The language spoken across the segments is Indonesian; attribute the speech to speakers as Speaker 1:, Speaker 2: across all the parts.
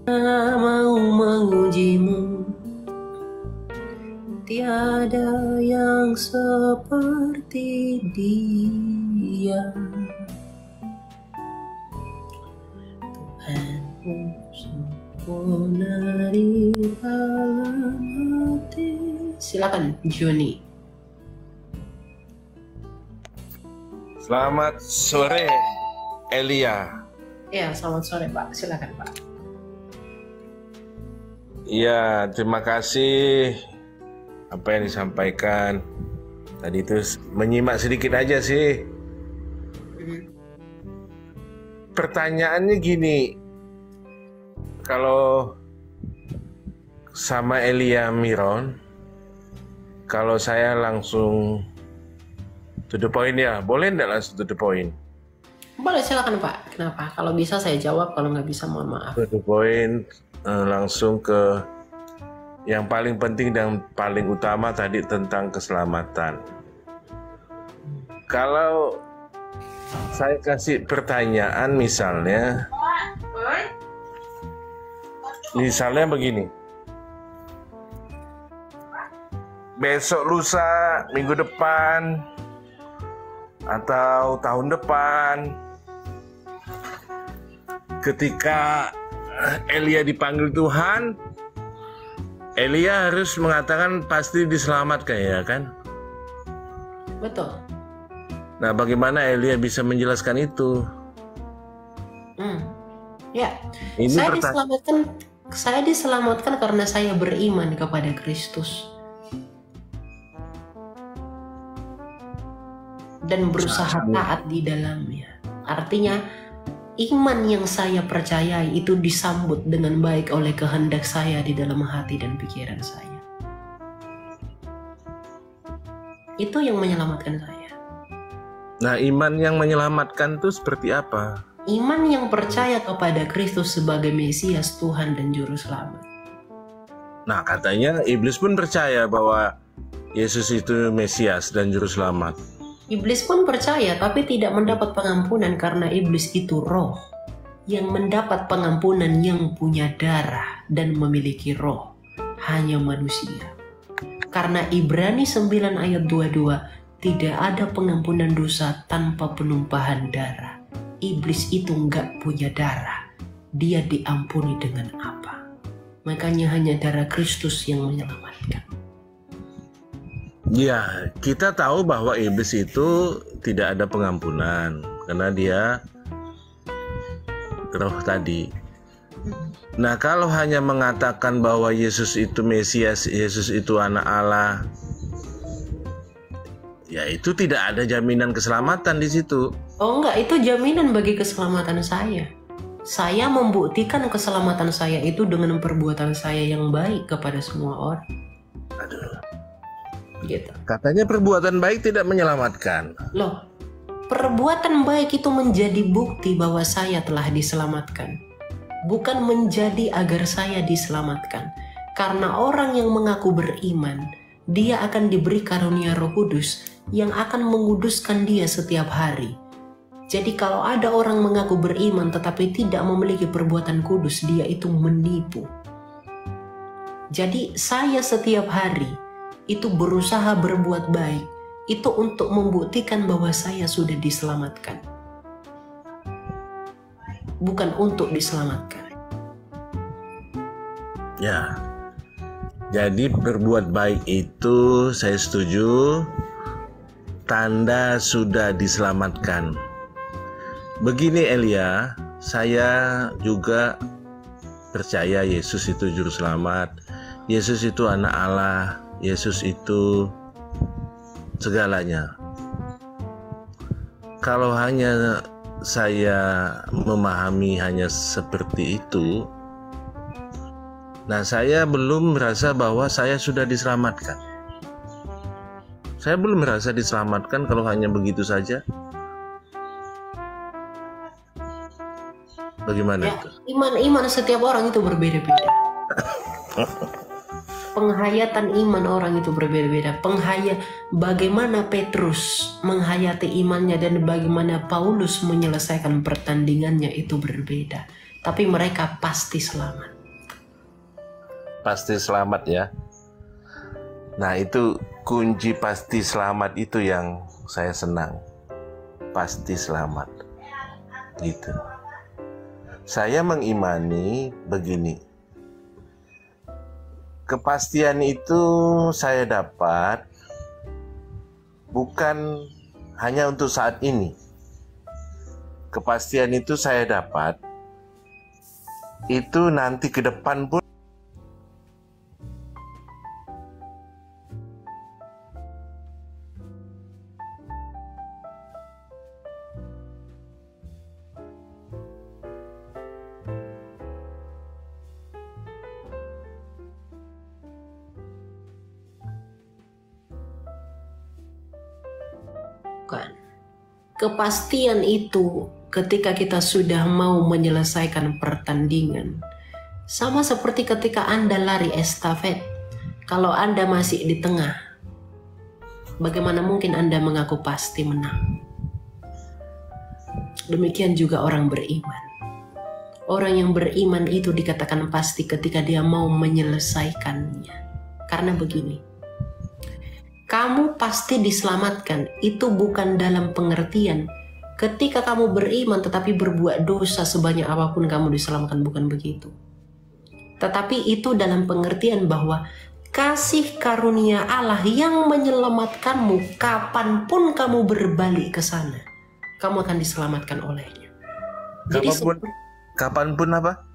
Speaker 1: mau mengujimu, tiada yang seperti Dia. Tuhanku sempurna di dalam hati. Silakan Joni.
Speaker 2: Selamat sore Elia.
Speaker 1: Ya, selamat sore Pak. Silakan Pak.
Speaker 2: Ya, terima kasih apa yang disampaikan. Tadi itu menyimak sedikit aja sih. Pertanyaannya gini, kalau sama Elia Miron, kalau saya langsung to the point ya, boleh nggak langsung to the point?
Speaker 1: Boleh, silakan Pak. Kenapa? Kalau bisa saya jawab, kalau nggak bisa mohon maaf.
Speaker 2: To the point, langsung ke yang paling penting dan paling utama tadi tentang keselamatan. Kalau saya kasih pertanyaan misalnya begini. Besok lusa, minggu depan, atau tahun depan, ketika Elia dipanggil Tuhan, Elia harus mengatakan pasti diselamatkan, ya kan?
Speaker 1: Betul.
Speaker 2: Nah, bagaimana Elia bisa menjelaskan itu?
Speaker 1: Ya,
Speaker 2: Ini
Speaker 1: saya diselamatkan karena saya beriman kepada Kristus dan berusaha taat di dalamnya. Artinya, iman yang saya percayai itu disambut dengan baik oleh kehendak saya di dalam hati dan pikiran saya. Itu yang menyelamatkan saya.
Speaker 2: Nah, iman yang menyelamatkan itu seperti apa?
Speaker 1: Iman yang percaya kepada Kristus sebagai Mesias, Tuhan dan Juru Selamat.
Speaker 2: Nah, katanya iblis pun percaya bahwa Yesus itu Mesias dan Juru Selamat.
Speaker 1: Iblis pun percaya, tapi tidak mendapat pengampunan karena iblis itu roh yang mendapat pengampunan yang punya darah dan memiliki roh, hanya manusia. Karena Ibrani 9 ayat 22, tidak ada pengampunan dosa tanpa penumpahan darah. Iblis itu nggak punya darah. Dia diampuni dengan apa? Makanya hanya darah Kristus yang menyelamatkan.
Speaker 2: Ya, kita tahu bahwa iblis itu tidak ada pengampunan karena dia roh tadi. Nah, kalau hanya mengatakan bahwa Yesus itu Mesias, Yesus itu anak Allah, ya itu tidak ada jaminan keselamatan di situ.
Speaker 1: Oh enggak, itu jaminan bagi keselamatan saya. Saya membuktikan keselamatan saya itu dengan perbuatan saya yang baik kepada semua orang.
Speaker 2: Aduh.
Speaker 1: Gitu.
Speaker 2: Katanya perbuatan baik tidak menyelamatkan.
Speaker 1: Loh, perbuatan baik itu menjadi bukti bahwa saya telah diselamatkan. Bukan menjadi agar saya diselamatkan. Karena orang yang mengaku beriman, dia akan diberi karunia Roh Kudus yang akan menguduskan dia setiap hari. Jadi kalau ada orang mengaku beriman tetapi tidak memiliki perbuatan kudus, dia itu menipu. Jadi saya setiap hari itu berusaha berbuat baik, itu untuk membuktikan bahwa saya sudah diselamatkan. Bukan untuk diselamatkan.
Speaker 2: Ya. Jadi berbuat baik itu saya setuju, tanda sudah diselamatkan. Begini Elia, saya juga percaya Yesus itu Juru Selamat, Yesus itu anak Allah, Yesus itu segalanya. Kalau hanya saya memahami hanya seperti itu, nah saya belum merasa bahwa saya sudah diselamatkan. Saya belum merasa diselamatkan kalau hanya begitu saja. Bagaimana
Speaker 1: Ya,
Speaker 2: itu?
Speaker 1: iman setiap orang itu berbeda-beda. Penghayatan iman orang itu berbeda-beda. Bagaimana Petrus menghayati imannya dan bagaimana Paulus menyelesaikan pertandingannya itu berbeda. tapi mereka pasti selamat.
Speaker 2: Pasti selamat ya. Nah, itu kunci pasti selamat itu yang saya senang. Pasti selamat. Gitu. Saya mengimani begini. Kepastian itu saya dapat bukan hanya untuk saat ini. Kepastian itu saya dapat itu nanti ke depan pun.
Speaker 1: Kepastian itu ketika kita sudah mau menyelesaikan pertandingan. Sama seperti ketika Anda lari estafet. Kalau Anda masih di tengah, bagaimana mungkin Anda mengaku pasti menang? Demikian juga orang beriman. Orang yang beriman itu dikatakan pasti ketika dia mau menyelesaikannya. Karena begini, kamu pasti diselamatkan. Itu bukan dalam pengertian ketika kamu beriman tetapi berbuat dosa sebanyak apapun kamu diselamatkan, bukan begitu. Tetapi itu dalam pengertian bahwa kasih karunia Allah yang menyelamatkanmu kapanpun kamu berbalik ke sana, kamu akan diselamatkan olehnya. Jadi
Speaker 2: kapanpun apa?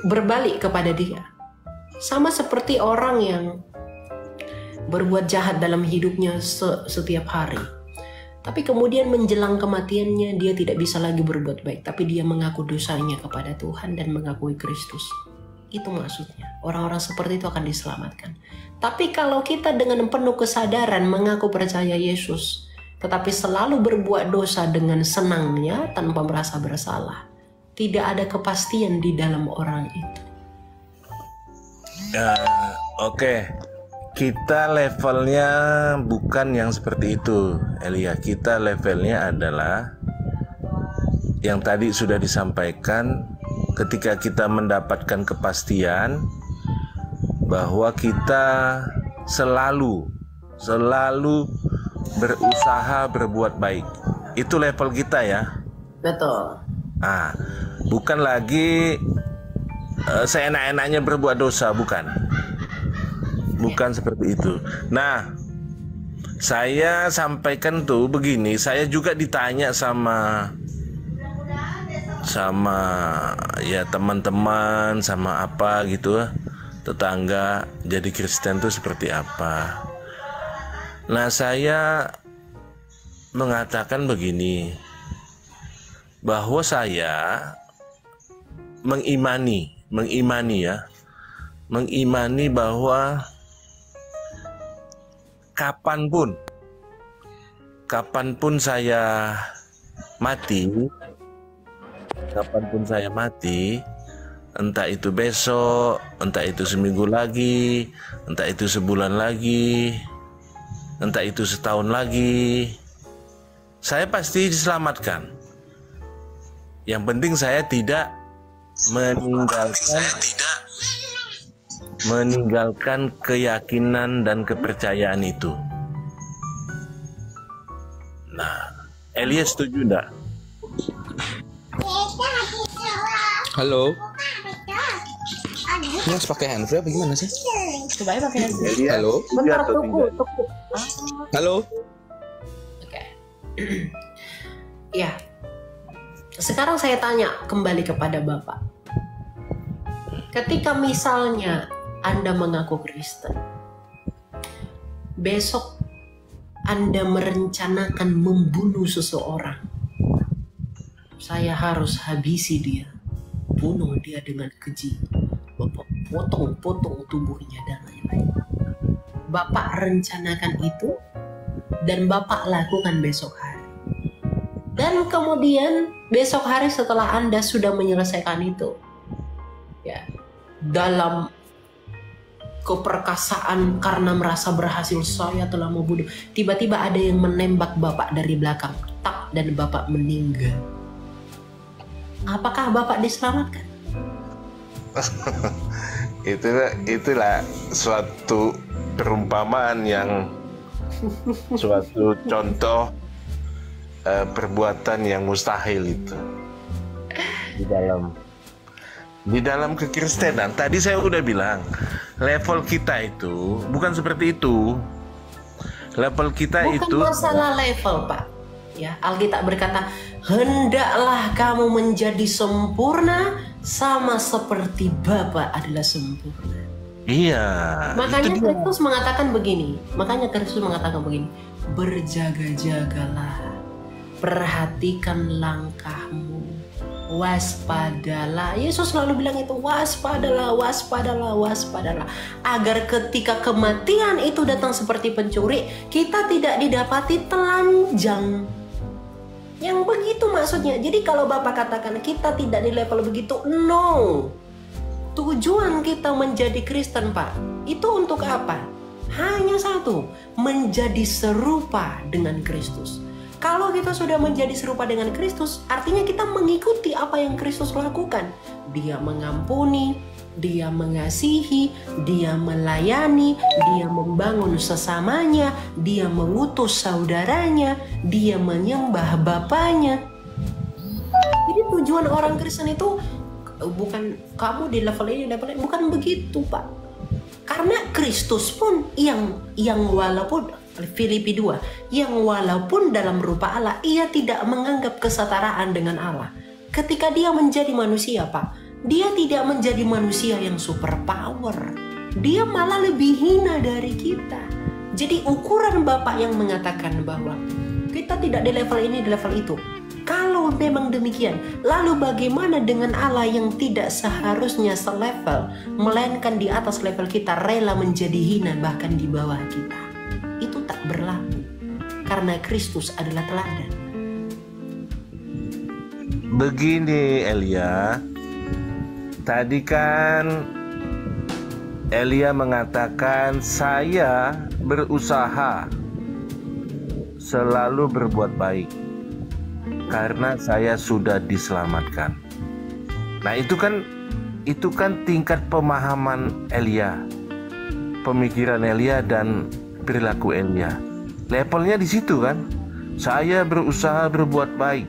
Speaker 1: Berbalik kepada Dia. Sama seperti orang yang berbuat jahat dalam hidupnya setiap hari. Tapi kemudian menjelang kematiannya dia tidak bisa lagi berbuat baik. Tapi dia mengaku dosanya kepada Tuhan dan mengakui Kristus. Itu maksudnya. Orang-orang seperti itu akan diselamatkan. Tapi kalau kita dengan penuh kesadaran mengaku percaya Yesus, tetapi selalu berbuat dosa dengan senangnya tanpa merasa bersalah, tidak ada kepastian di dalam orang itu.
Speaker 2: Oke. Kita levelnya bukan yang seperti itu, Elia. Kita levelnya adalah yang tadi sudah disampaikan, ketika kita mendapatkan kepastian bahwa kita selalu berusaha berbuat baik. Itu level kita ya.
Speaker 1: Betul.
Speaker 2: Bukan lagi seenak-enaknya berbuat dosa, bukan. Bukan seperti itu. Nah, saya sampaikan tuh begini, saya juga ditanya sama ya teman-teman, sama apa gitu, tetangga, jadi Kristen tuh seperti apa. Nah, saya mengatakan begini, bahwa saya mengimani bahwa kapanpun saya mati, entah itu besok, entah itu seminggu lagi, entah itu sebulan lagi, entah itu setahun lagi, saya pasti diselamatkan. Yang penting saya tidak meninggalkan keyakinan dan kepercayaan itu. Nah, Elia setuju enggak?
Speaker 3: Halo. Ini harus pakai handphone apa gimana sih?
Speaker 1: Coba ya pakai handphone.
Speaker 3: Halo.
Speaker 1: Bentar, tunggu.
Speaker 3: Halo.
Speaker 1: Oke. Ya. Sekarang saya tanya kembali kepada Bapak. Ketika misalnya Anda mengaku Kristen, besok Anda merencanakan membunuh seseorang, saya harus habisi dia, bunuh dia dengan keji, potong tubuhnya dan lain-lain. Bapak rencanakan itu dan Bapak lakukan besok hari. Dan kemudian besok hari setelah Anda sudah menyelesaikan itu, ya, dalam keperkasaan karena merasa berhasil, saya telah membunuh, tiba-tiba ada yang menembak Bapak dari belakang, tak, dan Bapak meninggal. Apakah Bapak diselamatkan?
Speaker 2: Itulah suatu perumpamaan yang suatu contoh perbuatan yang mustahil itu di dalam kekristenan. Tadi saya udah bilang level kita itu bukan seperti itu. Level kita
Speaker 1: Bukan
Speaker 2: itu
Speaker 1: masalah level, Pak. Ya, Alkitab berkata, hendaklah kamu menjadi sempurna sama seperti Bapa adalah sempurna.
Speaker 2: iya.
Speaker 1: Makanya
Speaker 2: itu dia.
Speaker 1: Kristus mengatakan begini. Berjaga-jagalah, perhatikan langkahmu, waspadalah. Yesus selalu bilang itu, waspadalah. Agar ketika kematian itu datang seperti pencuri, kita tidak didapati telanjang. Yang begitu maksudnya. Jadi kalau Bapak katakan kita tidak di level begitu, no. Tujuan kita menjadi Kristen, Pak, itu untuk apa? Hanya satu, menjadi serupa dengan Kristus. Kalau kita sudah menjadi serupa dengan Kristus, artinya kita mengikuti apa yang Kristus lakukan. Dia mengampuni, dia mengasihi, dia melayani, dia membangun sesamanya, dia mengutus saudaranya, dia menyembah Bapanya. Jadi tujuan orang Kristen itu bukan kamu di level ini, bukan begitu, Pak. Karena Kristus pun yang walaupun Filipi 2, yang walaupun dalam rupa Allah, ia tidak menganggap kesetaraan dengan Allah. Ketika dia menjadi manusia, Pak, dia tidak menjadi manusia yang super power. Dia malah lebih hina dari kita. Jadi ukuran Bapak yang mengatakan bahwa kita tidak di level ini, di level itu. Kalau memang demikian, lalu bagaimana dengan Allah yang tidak seharusnya selevel, melainkan di atas level kita, rela menjadi hina bahkan di bawah kita? Itu tak berlaku, karena Kristus adalah teladan.
Speaker 2: Begini Elia, tadi kan Elia mengatakan saya berusaha selalu berbuat baik karena saya sudah diselamatkan. Nah itu kan tingkat pemahaman Elia, pemikiran Elia dan perilaku Elia. Levelnya di situ kan. Saya berusaha berbuat baik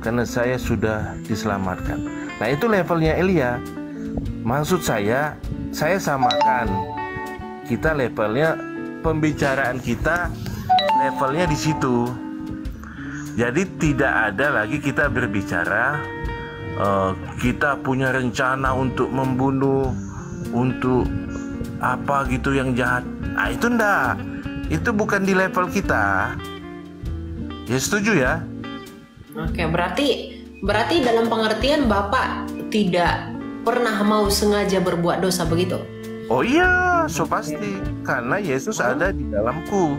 Speaker 2: karena saya sudah diselamatkan. Nah itu levelnya Elia. Maksud saya samakan. Kita levelnya, pembicaraan kita levelnya di situ. Jadi tidak ada lagi kita berbicara kita punya rencana untuk membunuh, untuk apa gitu yang jahat. Nah itu enggak. Itu bukan di level kita. Ya setuju ya?
Speaker 1: Oke, berarti dalam pengertian Bapak tidak pernah mau sengaja berbuat dosa begitu?
Speaker 2: Oh iya, so pasti. Karena Yesus ada di dalamku.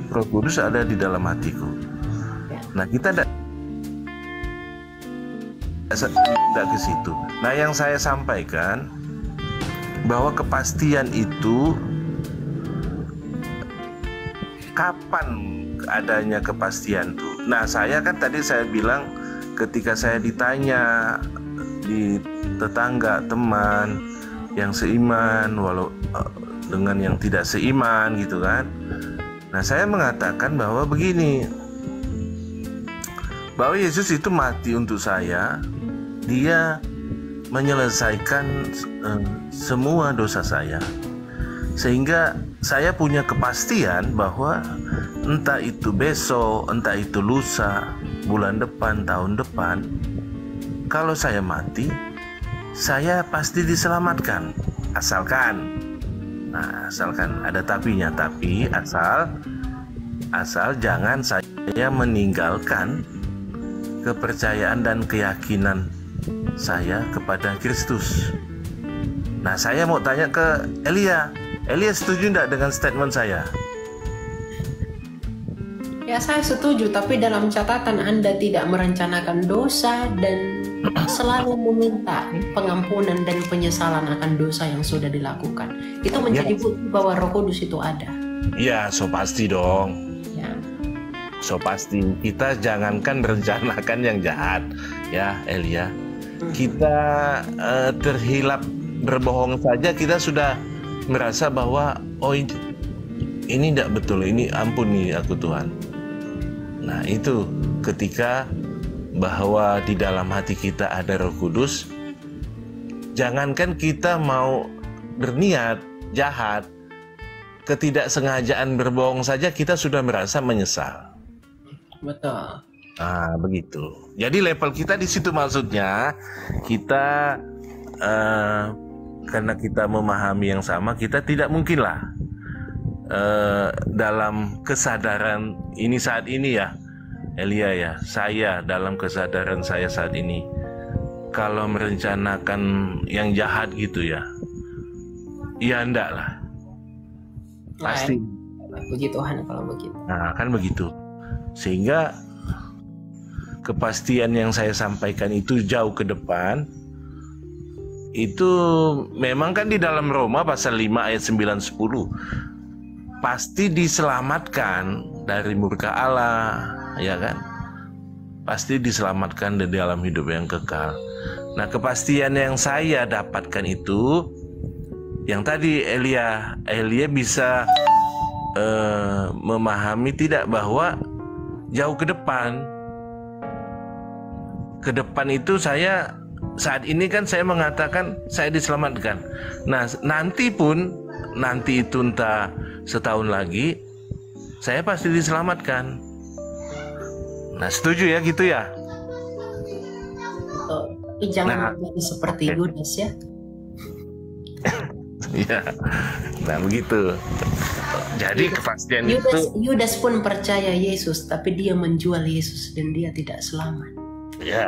Speaker 2: Roh Kudus ada di dalam hatiku. Nah kita tidak ke situ. Nah yang saya sampaikan bahwa kepastian itu kapan adanya kepastian tuh. Nah saya kan tadi saya bilang ketika saya ditanya di tetangga, teman yang seiman walau dengan yang tidak seiman gitu kan. Nah saya mengatakan bahwa begini, bahwa Yesus itu mati untuk saya. Dia menyelesaikan semua dosa saya, sehingga saya punya kepastian bahwa entah itu besok, entah itu lusa, bulan depan, tahun depan, kalau saya mati, saya pasti diselamatkan. Asalkan ada tapinya, tapi asal jangan saya meninggalkan kepercayaan dan keyakinan saya kepada Kristus. Nah saya mau tanya ke Elia. Elia setuju tidak dengan statement saya?
Speaker 1: Ya saya setuju, tapi dalam catatan Anda tidak merencanakan dosa dan selalu meminta pengampunan dan penyesalan akan dosa yang sudah dilakukan. Itu menjadi bukti bahwa Roh Kudus itu ada.
Speaker 2: Ya, so pasti dong.
Speaker 1: Ya.
Speaker 2: So pasti. Kita jangankan merencanakan yang jahat, ya Elia. kita terhilap berbohong saja, kita sudah merasa bahwa oh ini tidak betul, ini ampuni aku Tuhan. Nah itu ketika bahwa di dalam hati kita ada Roh Kudus, jangankan kita mau berniat jahat, ketidaksengajaan berbohong saja kita sudah merasa menyesal.
Speaker 1: Betul.
Speaker 2: Nah, begitu. Jadi level kita di situ, maksudnya kita karena kita memahami yang sama, kita tidak mungkinlah dalam kesadaran ini saat ini ya, Elia ya, saya dalam kesadaran saya saat ini, kalau merencanakan yang jahat gitu ya, ya enggak lah, pasti.
Speaker 1: Puji Tuhan kalau begitu.
Speaker 2: Nah kan begitu, sehingga kepastian yang saya sampaikan itu jauh ke depan. Itu memang kan di dalam Roma pasal 5 ayat 9-10, pasti diselamatkan dari murka Allah, ya kan? Pasti diselamatkan dari dalam hidup yang kekal. Nah, kepastian yang saya dapatkan itu, yang tadi Elia bisa memahami tidak bahwa jauh ke depan itu saya saat ini kan saya mengatakan saya diselamatkan. Nah, nanti itu entah setahun lagi saya pasti diselamatkan. Nah, setuju ya gitu ya?
Speaker 1: Tapi jangan jadi seperti Yudas ya.
Speaker 2: Ya. Nah, begitu. Jadi kepastian
Speaker 1: Yudas pun percaya Yesus, tapi dia menjual Yesus dan dia tidak selamat.
Speaker 2: Ya.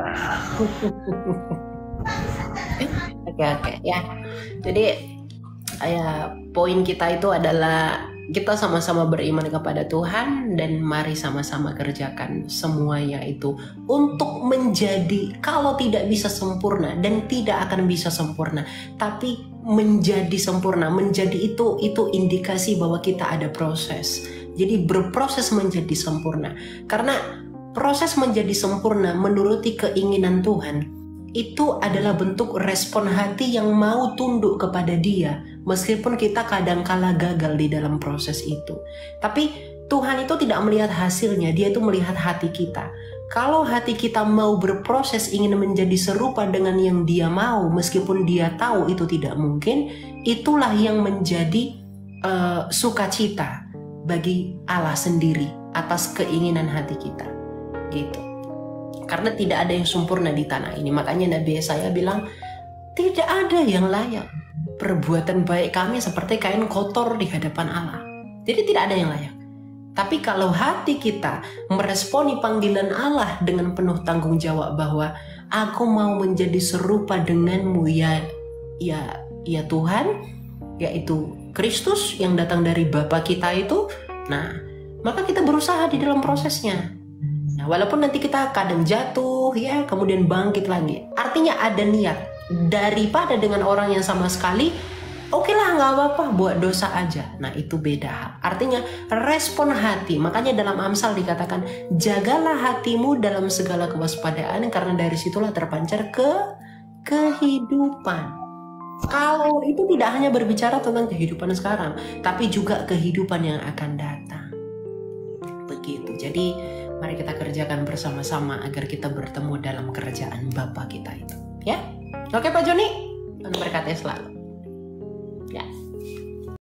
Speaker 1: Oke ya. Jadi poin kita itu adalah kita sama-sama beriman kepada Tuhan, dan mari sama-sama kerjakan semuanya itu untuk menjadi, kalau tidak bisa sempurna dan tidak akan bisa sempurna, tapi menjadi sempurna. Menjadi itu indikasi bahwa kita ada proses. Jadi berproses menjadi sempurna. Karena proses menjadi sempurna menuruti keinginan Tuhan itu adalah bentuk respon hati yang mau tunduk kepada Dia, meskipun kita kadangkala gagal di dalam proses itu. Tapi Tuhan itu tidak melihat hasilnya, Dia itu melihat hati kita. Kalau hati kita mau berproses ingin menjadi serupa dengan yang Dia mau, meskipun Dia tahu itu tidak mungkin, itulah yang menjadi sukacita bagi Allah sendiri atas keinginan hati kita. Gitu. Karena tidak ada yang sempurna di tanah ini. Makanya Nabi Yesaya bilang, tidak ada yang layak. Perbuatan baik kami seperti kain kotor di hadapan Allah. Jadi tidak ada yang layak. Tapi kalau hati kita meresponi panggilan Allah dengan penuh tanggung jawab bahwa aku mau menjadi serupa denganmu ya Tuhan, yaitu Kristus yang datang dari Bapa kita itu, nah maka kita berusaha di dalam prosesnya. Nah, walaupun nanti kita kadang jatuh ya, kemudian bangkit lagi. Artinya ada niat. Daripada dengan orang yang sama sekali, oke lah nggak apa-apa, buat dosa aja. Nah itu beda hal. Artinya respon hati. Makanya dalam Amsal dikatakan, jagalah hatimu dalam segala kewaspadaan, karena dari situlah terpancar kehidupan. Kalau itu tidak hanya berbicara tentang kehidupan sekarang, tapi juga kehidupan yang akan datang. Begitu. Jadi mari kita kerjakan bersama-sama agar kita bertemu dalam kerajaan Bapa kita itu. Ya? Oke Pak Joni? Tuhan berkati selalu.